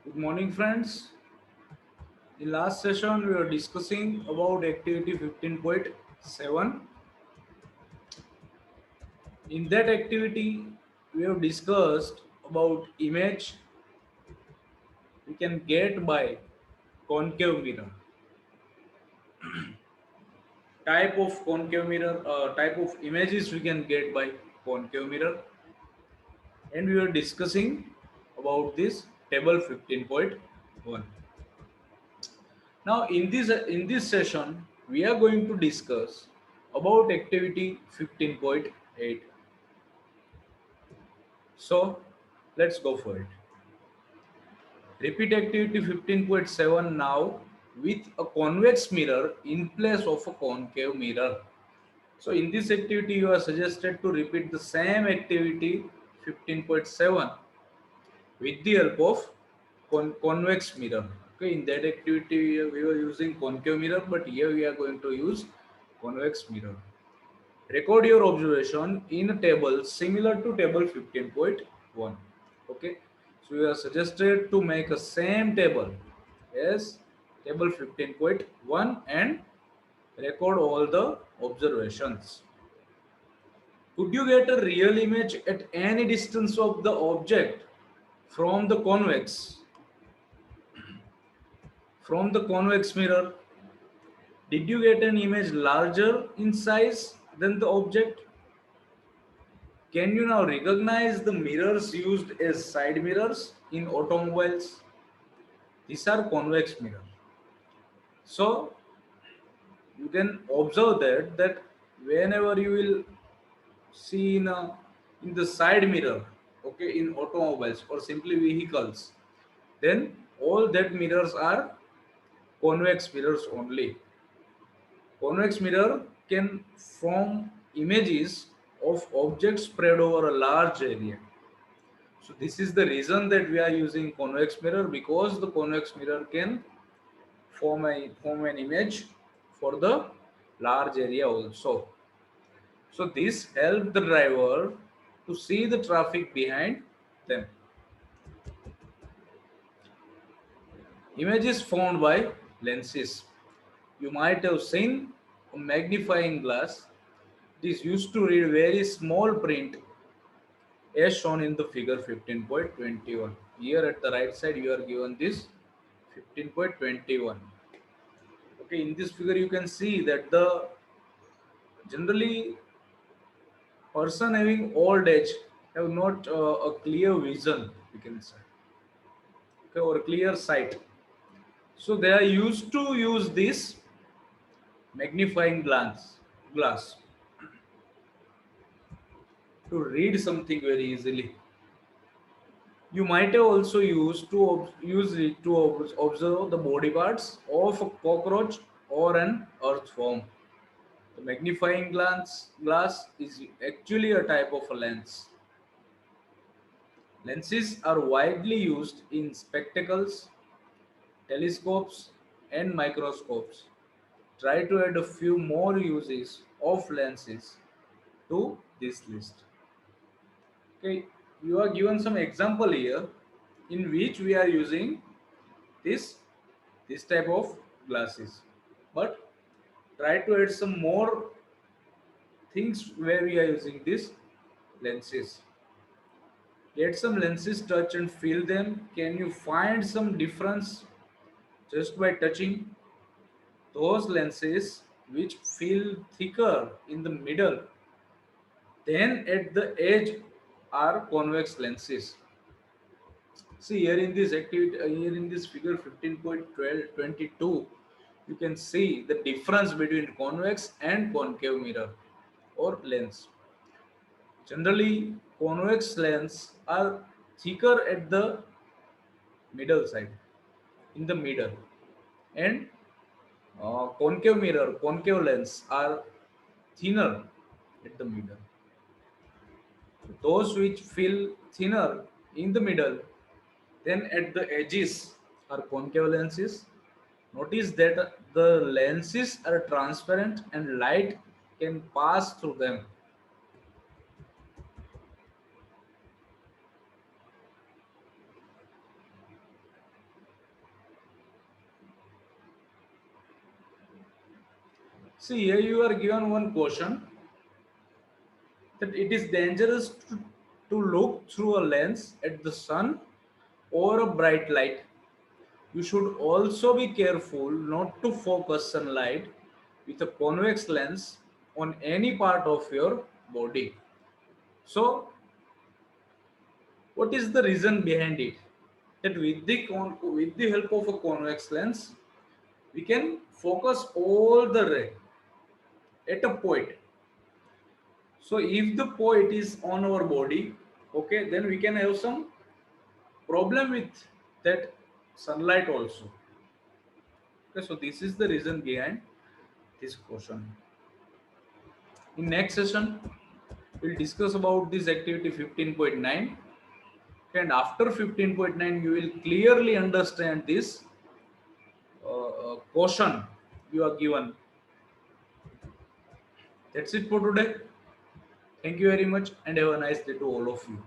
Good morning, friends. In last session, we were discussing about activity 15.7. In that activity, we have discussed about image we can get by concave mirror, type of images we can get by concave mirror, and we were discussing about this table 15.1. Now, in this session, we are going to discuss about activity 15.8. So, let's go for it. Repeat activity 15.7 now with a convex mirror in place of a concave mirror. So, in this activity, you are suggested to repeat the same activity 15.7 with the help of convex mirror. Okay, in that activity we were using concave mirror, but here we are going to use convex mirror. Record your observation in a table similar to table 15.1. Okay, so we are suggested to make a same table as table 15.1 and record all the observations. Could you get a real image at any distance of the object from the convex mirror? Did you get an image larger in size than the object? Can you now recognize the mirrors used as side mirrors in automobiles? These are convex mirrors. So you can observe that whenever you will see in the side mirror, okay, in automobiles or simply vehicles, then all that mirrors are convex mirrors only. Convex mirror can form images of objects spread over a large area. So this is the reason that we are using convex mirror, because the convex mirror can form an image for the large area also. So this helps the driver to see the traffic behind them. Images formed by lenses. You might have seen a magnifying glass. It is used to read very small print as shown in the figure 15.21. Here at the right side you are given this 15.21. Okay, in this figure you can see that the generally person having old age have not a clear vision, we can say, okay, or clear sight. So they are used to use this magnifying glass to read something very easily. You might have also use it to observe the body parts of a cockroach or an earthworm. The magnifying glass is actually a type of a lens. Lenses are widely used in spectacles, telescopes, and microscopes. Try to add a few more uses of lenses to this list. Okay, you are given some example here in which we are using this this type of glasses, but try to add some more things where we are using these lenses. Get some lenses, touch and feel them. Can you find some difference just by touching? Those lenses which feel thicker in the middle than at the edge are convex lenses. See here in this activity, here in this figure 15.1222, you can see the difference between convex and concave mirror or lens. Generally, convex lens are thicker at the middle side, in the middle, and concave lens are thinner at the middle. Those which feel thinner in the middle then at the edges are concave lenses. Notice that the lenses are transparent and light can pass through them. See, here you are given one question that it is dangerous to look through a lens at the sun or a bright light. You should also be careful not to focus sunlight with a convex lens on any part of your body. So, what is the reason behind it? That with the help of a convex lens, we can focus all the ray at a point. So, if the point is on our body, okay, then we can have some problem with that sunlight also. Okay, so this is the reason behind this question. In next session, we'll discuss about this activity 15.9, and after 15.9 you will clearly understand this caution you are given. That's it for today. Thank you very much and have a nice day to all of you.